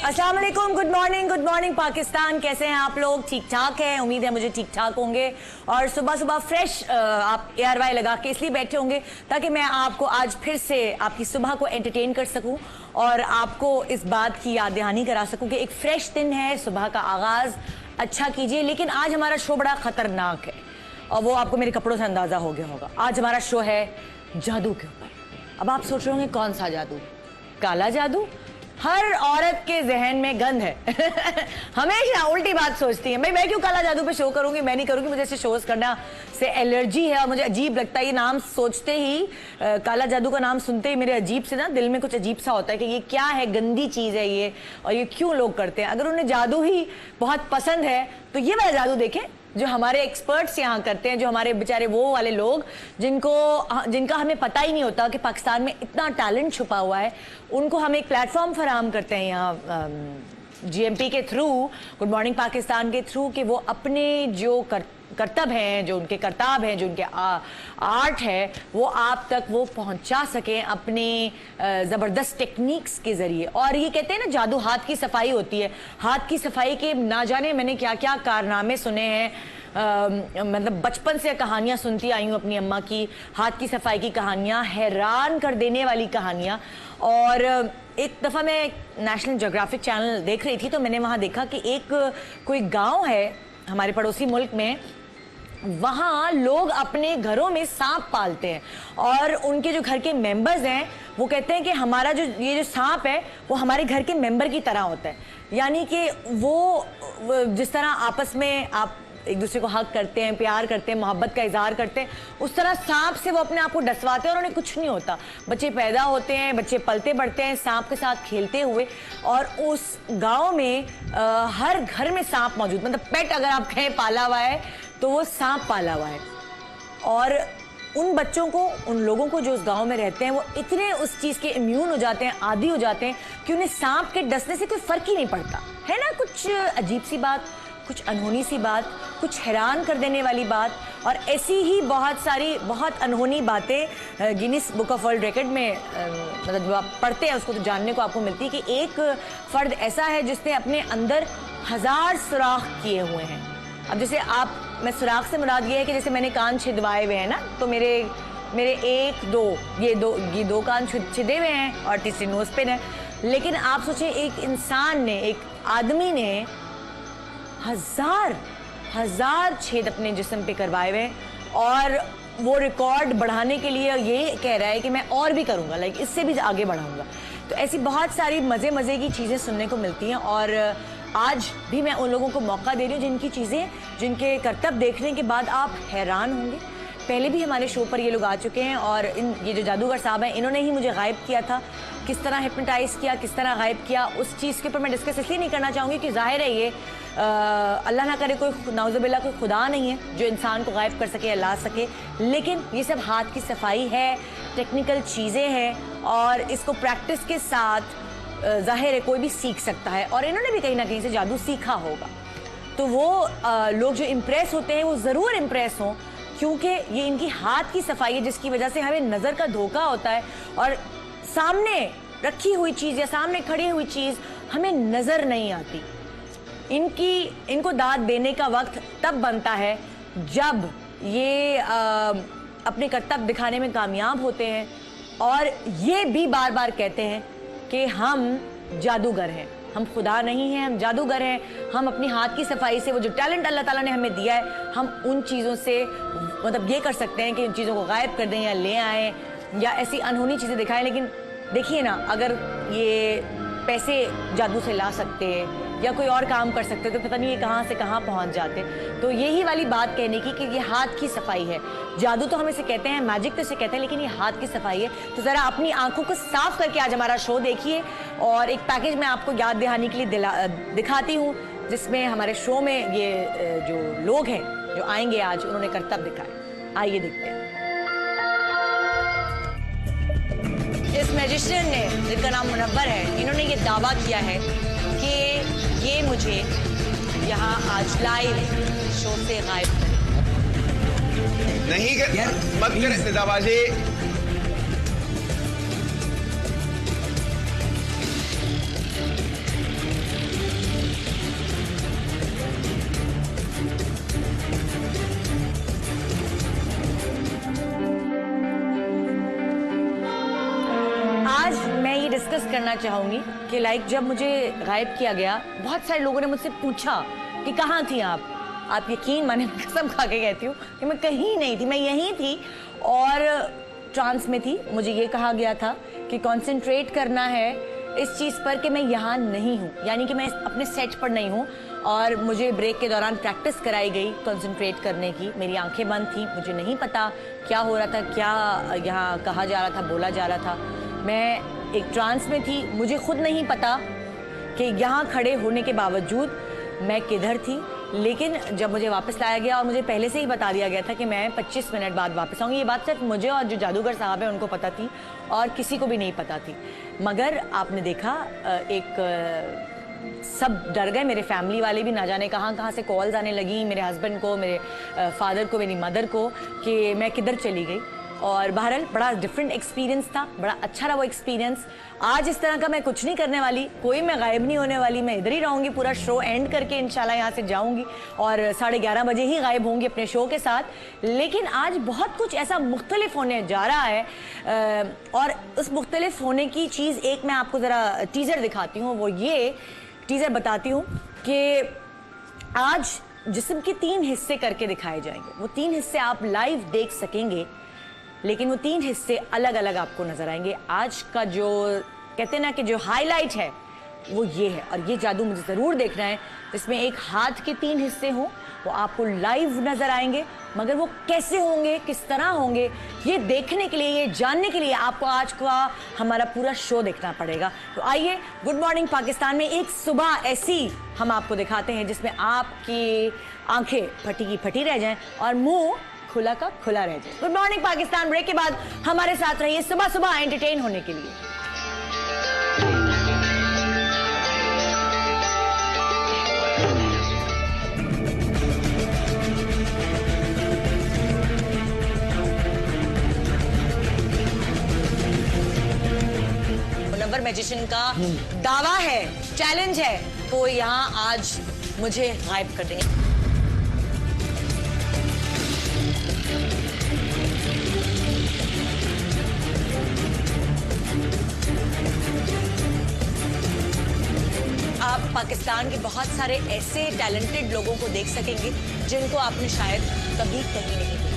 अस्सलाम वालेकुम, good morning Pakistan. कैसे हैं आप लोग? ठीक ठाक हैं, उम्मीद है मुझे ठीक ठाक होंगे। और सुबह सुबह फ्रेश आप ARY लगा के इसलिए बैठे होंगे ताकि मैं आपको आज फिर से आपकी सुबह को एंटरटेन कर सकूं और आपको इस बात की याद दहानी करा सकूं कि एक फ्रेश दिन है, सुबह का आगाज अच्छा कीजिए। लेकिन आज हमारा शो बड़ा खतरनाक है और वो आपको मेरे कपड़ों से अंदाजा हो गया होगा। आज हमारा शो है जादू के ऊपर। अब आप सोच रहे होंगे कौन सा जादू? काला जादू। हर औरत के जहन में गंध है हमेशा उल्टी बात सोचती है, भाई मैं क्यों काला जादू पे शो करूंगी, मैं नहीं करूंगी, मुझे ऐसे शोज करना से एलर्जी है और मुझे अजीब लगता है। ये नाम सोचते ही काला जादू का नाम सुनते ही मेरे अजीब से ना दिल में कुछ अजीब सा होता है कि ये क्या है, गंदी चीज है ये, और ये क्यों लोग करते हैं। अगर उन्हें जादू ही बहुत पसंद है तो ये वाला जादू देखें जो हमारे एक्सपर्ट्स यहाँ करते हैं, जो हमारे बेचारे वो वाले लोग जिनका हमें पता ही नहीं होता कि पाकिस्तान में इतना टैलेंट छुपा हुआ है। उनको हम एक प्लेटफॉर्म फराहम करते हैं यहाँ GMP के थ्रू, गुड मॉर्निंग पाकिस्तान के थ्रू, कि वो अपने जो करतब हैं, जो उनके करताब हैं, जो उनके आर्ट है, वो आप तक वो पहुंचा सकें अपने ज़बरदस्त टेक्निक्स के ज़रिए। और ये कहते हैं ना जादू हाथ की सफाई होती है। हाथ की सफाई के ना जाने मैंने क्या क्या कारनामे सुने हैं। मतलब बचपन से कहानियाँ सुनती आई हूँ अपनी अम्मा की, हाथ की सफाई की कहानियाँ, हैरान कर देने वाली कहानियाँ। और एक दफ़ा मैं नेशनल ज्योग्राफिक चैनल देख रही थी तो मैंने वहाँ देखा कि एक कोई गांव है हमारे पड़ोसी मुल्क में, वहाँ लोग अपने घरों में सांप पालते हैं और उनके जो घर के मेंबर्स हैं वो कहते हैं कि हमारा ये जो सांप है वो हमारे घर के मेंबर की तरह होता है। यानी कि वो जिस तरह आपस में आप एक दूसरे को हक करते हैं, प्यार करते हैं, मोहब्बत का इजहार करते हैं, उस तरह सांप से वो अपने आप को डसवाते हैं और उन्हें कुछ नहीं होता। बच्चे पैदा होते हैं, बच्चे पलते बढ़ते हैं सांप के साथ खेलते हुए। और उस गांव में हर घर में सांप मौजूद, मतलब पेट अगर आप कहें पाला हुआ है तो वो सांप पाला हुआ है। और उन बच्चों को, उन लोगों को जो उस गांव में रहते हैं, वो इतने उस चीज़ के इम्यून हो जाते हैं, आदी हो जाते हैं कि उन्हें सांप के डसने से कोई फर्क ही नहीं पड़ता। है ना कुछ अजीब सी बात, कुछ अनहोनी सी बात, कुछ हैरान कर देने वाली बात। और ऐसी ही बहुत सारी बहुत अनहोनी बातें Guinness book of world record में मतलब जो आप पढ़ते हैं उसको तो जानने को आपको मिलती है कि एक फर्द ऐसा है जिसने अपने अंदर 1000 सुराख किए हुए हैं। अब जैसे मैं सुराख से मुराद ये है कि जैसे मैंने कान छिदवाए हुए हैं ना, तो मेरे ये दो कान छिदे हुए हैं और तीसरी नोज पिन है। लेकिन आप सोचिए एक इंसान ने, एक आदमी ने 1000 छेद अपने जिस्म पे करवाए हुए हैं और वो रिकॉर्ड बढ़ाने के लिए ये कह रहा है कि मैं और भी करूँगा, लाइक इससे भी आगे बढ़ाऊँगा। तो ऐसी बहुत सारी मज़े की चीज़ें सुनने को मिलती हैं और आज भी मैं उन लोगों को मौका दे रही हूँ जिनके करतब देखने के बाद आप हैरान होंगे। पहले भी हमारे शो पर ये लोग आ चुके हैं और ये जो जादूगर साहब हैं इन्होंने ही मुझे गायब किया था। किस तरह हिप्नोटाइज किया, किस तरह गायब किया, उस चीज़ के ऊपर मैं डिस्कस इसलिए नहीं करना चाहूँगी कि जाहिर है ये अल्लाह ना करे, कोई नाउज़ुबिल्लाह कोई खुदा नहीं है जो इंसान को गायब कर सके या ला सके। लेकिन ये सब हाथ की सफाई है, टेक्निकल चीज़ें हैं और इसको प्रैक्टिस के साथ जाहिर है कोई भी सीख सकता है। और इन्होंने भी कहीं ना कहीं से जादू सीखा होगा। तो वो लोग जो इम्प्रेस होते हैं वो ज़रूर इम्प्रेस हों, क्योंकि ये इनकी हाथ की सफाई है जिसकी वजह से हमें नज़र का धोखा होता है और सामने रखी हुई चीज़ या सामने खड़ी हुई चीज़ हमें नज़र नहीं आती। इनको दाद देने का वक्त तब बनता है जब ये अपने करतब दिखाने में कामयाब होते हैं और ये भी बार बार कहते हैं कि हम जादूगर हैं, हम खुदा नहीं हैं, हम जादूगर हैं। हम अपनी हाथ की सफाई से वो जो टैलेंट अल्लाह ताला ने हमें दिया है, हम उन चीज़ों से मतलब ये कर सकते हैं कि उन चीज़ों को गायब कर दें या ले आएँ या ऐसी अनहोनी चीज़ें दिखाएं। लेकिन देखिए ना, अगर ये पैसे जादू से ला सकते हैं या कोई और काम कर सकते तो पता नहीं ये कहाँ से कहाँ पहुँच जाते। तो यही वाली बात कहने की कि ये हाथ की सफाई है। जादू तो हम इसे कहते हैं, मैजिक तो इसे कहते हैं, लेकिन ये हाथ की सफाई है। तो ज़रा अपनी आंखों को साफ करके आज हमारा शो देखिए और एक पैकेज मैं आपको याद दहानी के लिए दिखाती हूँ जिसमें हमारे शो में ये जो लोग हैं जो आएंगे आज, उन्होंने करतब दिखाए। आइए देखते हैं। इस मैजिशियन ने, जिनका नाम मुनव्वर है, इन्होंने ये दावा किया है कि ये मुझे यहाँ आज लाइव शो से गायब नहीं कर, मत कर निदाबाजी। करना चाहूँगी कि लाइक जब मुझे गायब किया गया, बहुत सारे लोगों ने मुझसे पूछा कि कहाँ थी आप यकीन माने, कसम खा के कहती हूँ कि मैं कहीं नहीं थी, मैं यहीं थी और ट्रांस में थी। मुझे ये कहा गया था कि कंसंट्रेट करना है इस चीज़ पर कि मैं यहाँ नहीं हूँ, यानी कि मैं अपने सेट पर नहीं हूँ। और मुझे ब्रेक के दौरान प्रैक्टिस कराई गई कंसंट्रेट करने की। मेरी आंखें बंद थी, मुझे नहीं पता क्या हो रहा था, क्या यहाँ कहा जा रहा था, बोला जा रहा था। मैं एक ट्रांस में थी, मुझे खुद नहीं पता कि यहाँ खड़े होने के बावजूद मैं किधर थी। लेकिन जब मुझे वापस लाया गया और मुझे पहले से ही बता दिया गया था कि मैं 25 मिनट बाद वापस आऊँगी, ये बात सिर्फ मुझे और जो जादूगर साहब हैं उनको पता थी और किसी को भी नहीं पता थी। मगर आपने देखा सब डर गए, मेरे फैमिली वाले भी, ना जाने कहाँ से कॉल्स आने लगी मेरे हस्बैंड को, मेरे फादर को, मेरी मदर को, कि मैं किधर चली गई। और बहरहाल बड़ा डिफरेंट एक्सपीरियंस था, बड़ा अच्छा रहा वो एक्सपीरियंस। आज इस तरह का मैं कुछ नहीं करने वाली, कोई मैं गायब नहीं होने वाली, मैं इधर ही रहूँगी, पूरा शो एंड करके इंशाल्लाह यहाँ से जाऊँगी और 11:30 बजे ही गायब होंगी अपने शो के साथ। लेकिन आज बहुत कुछ ऐसा मुख्तलिफ होने जा रहा है और उस मुख्तलिफ होने की चीज़ एक मैं आपको ज़रा टीज़र दिखाती हूँ। वो ये टीज़र बताती हूँ कि आज जिस्म के 3 हिस्से करके दिखाए जाएंगे। वो 3 हिस्से आप लाइव देख सकेंगे, लेकिन वो 3 हिस्से अलग अलग आपको नजर आएंगे। आज का जो कहते हैं ना कि जो हाईलाइट है वो ये है, और ये जादू मुझे ज़रूर देखना है। इसमें एक हाथ के 3 हिस्से हों, वो आपको लाइव नजर आएंगे, मगर वो कैसे होंगे, किस तरह होंगे, ये देखने के लिए, ये जानने के लिए आपको आज का हमारा पूरा शो देखना पड़ेगा। तो आइए, गुड मॉर्निंग पाकिस्तान में एक सुबह ऐसी हम आपको दिखाते हैं जिसमें आपकी आंखें फटी की फटी रह जाएं और मुंह खुला का खुला रह जाए। गुड मॉर्निंग पाकिस्तान ब्रेक के बाद हमारे साथ रहिए सुबह सुबह एंटरटेन होने के लिए। मुनव्वर मैजिशियन का दावा है, चैलेंज है, तो यहाँ आज मुझे गायब कर देंगे। आप पाकिस्तान के बहुत सारे ऐसे टैलेंटेड लोगों को देख सकेंगे जिनको आपने शायद कभी कहीं नहीं देखा।